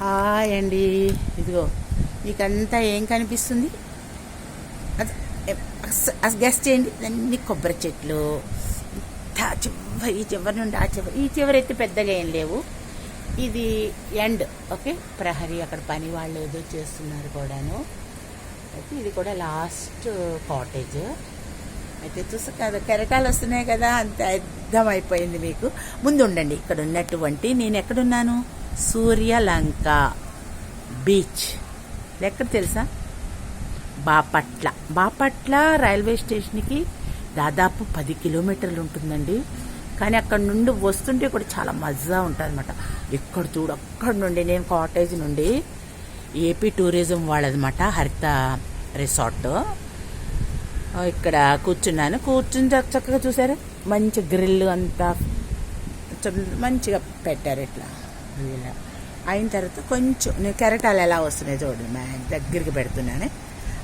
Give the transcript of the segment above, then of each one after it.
Hi అండి. ఇదిగో మీకంతా ఏం కనిపిస్తుంది? అది గెస్ట్ చేయండి. అన్ని కొబ్బరి చెట్లు, ఈ చివరి నుండి ఆ చివరి, ఈ చివరి అయితే పెద్దగా ఏం లేవు. ఇది ఎండ్. ఓకే, ప్రహరీ అక్కడ పని వాళ్ళు ఏదో చేస్తున్నారు కూడాను. అయితే ఇది కూడా లాస్ట్ కాటేజ్. అయితే చూసా కదా, కెరటాలు వస్తున్నాయి కదా, అంత అర్థమైపోయింది మీకు. ముందు ఉండండి. ఇక్కడ ఉన్నటువంటి నేను ఎక్కడున్నాను? సూర్యలంక బీచ్. ఎక్కడ తెలుసా? బాపట్ల రైల్వే స్టేషన్కి దాదాపు 10 కిలోమీటర్లు ఉంటుందండి. కానీ అక్కడ నుండి వస్తుంటే కూడా చాలా మజా ఉంటుంది అనమాట. ఇక్కడ చూడు, అక్కడ నుండి నేను కాటేజ్ నుండి ఏపీ టూరిజం వాళ్ళదన్నమాట, హరిత రిసార్ట్. ఇక్కడ కూర్చుని చక్కగా చూసారు. మంచి గ్రిల్ అంతా మంచిగా పెట్టారు. ఇట్లా ఇలా అయిన తర్వాత కొంచెం నేను కెరటాలు ఎలా వస్తున్నాయి చూడండి, దగ్గరికి పెడుతున్నాను.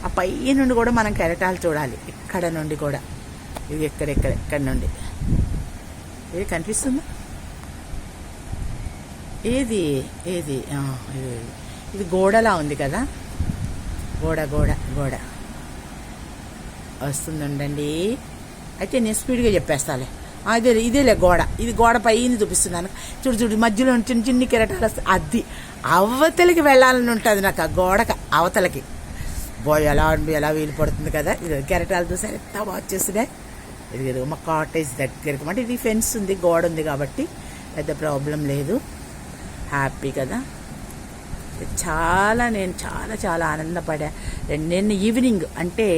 ఆ పై నుండి కూడా మనం కెరటాలు చూడాలి. ఇక్కడ నుండి కూడా ఇది ఎక్కడ నుండి ఇది కనిపిస్తుందా? ఏది ఇది గోడలా ఉంది కదా, గోడ వస్తుందండి. అయితే నేను స్పీడ్గా చెప్పేస్తాలే. ఇదేలే గోడ. ఇది గోడ పైన చూపిస్తున్నాను. చూడు మధ్యలో చిన్న కెరటాలు వస్తాయి. అది అవతలకి వెళ్ళాలని ఉంటుంది నాకు, ఆ గోడకి అవతలకి. ఎలా వీలు పడుతుంది కదా. ఇది కెరటాలు చూసారు ఎంత బాగా వచ్చేస్తున్నాయి. ఇది మా కాటేజ్ దగ్గరికి, అంటే ఇది ఫెన్స్ ఉంది, గోడ ఉంది కాబట్టి పెద్ద ప్రాబ్లం లేదు. హ్యాపీ కదా. నేను చాలా ఆనందపడా. నిన్న ఈవినింగ్, అంటే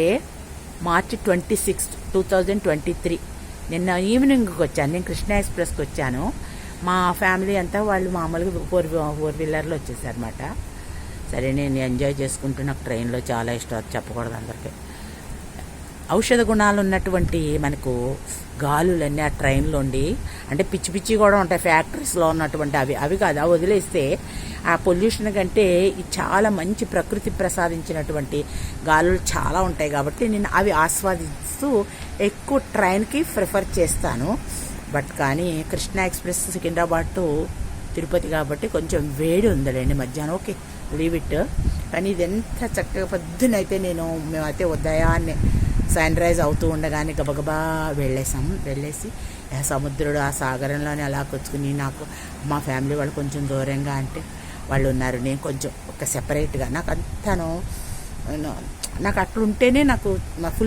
మార్చి 26, 2023 నిన్న ఈవినింగ్కి వచ్చాను. నేను కృష్ణా ఎక్స్ప్రెస్కి వచ్చాను. మా ఫ్యామిలీ అంతా వాళ్ళు మామూలుగా ఫోర్ వీలర్లో వచ్చేసారన్నమాట. సరే, నేను ఎంజాయ్ చేసుకుంటూ, నాకు ట్రైన్లో చాలా ఇష్టం. అది చెప్పకూడదు అందరికీ. ఔషధ గుణాలు ఉన్నటువంటి మనకు గాలులన్నీ ఆ ట్రైన్లో ఉండి, అంటే పిచ్చి కూడా ఉంటాయి ఫ్యాక్టరీస్లో ఉన్నటువంటి అవి కాదు. అవి వదిలేస్తే ఆ పొల్యూషన్ కంటే చాలా మంచి ప్రకృతి ప్రసాదించినటువంటి గాలులు చాలా ఉంటాయి. కాబట్టి నేను అవి ఆస్వాదిస్తూ ఎక్కువ ట్రైన్కి ప్రిఫర్ చేస్తాను. బట్ కానీ కృష్ణా ఎక్స్ప్రెస్ సికింద్రాబాద్ టు తిరుపతి కాబట్టి కొంచెం వేడి ఉందిలేండి మధ్యాహ్నం. Okay, leave it. కానీ ఇది ఎంత చక్కగా పొద్దునైతే మేమైతే ఉదయాన్నే సన్ రైజ్ అవుతూ ఉండగానే గబగబా వెళ్ళేసి ఆ సముద్రుడు ఆ సాగరంలోనే అలా కూర్చుకుని, నాకు మా ఫ్యామిలీ వాళ్ళు కొంచెం దూరంగా అంటే వాళ్ళు ఉన్నారు. నేను కొంచెం ఒక సెపరేట్గా, నాకు అట్లా ఉంటేనే నాకు ఫుల్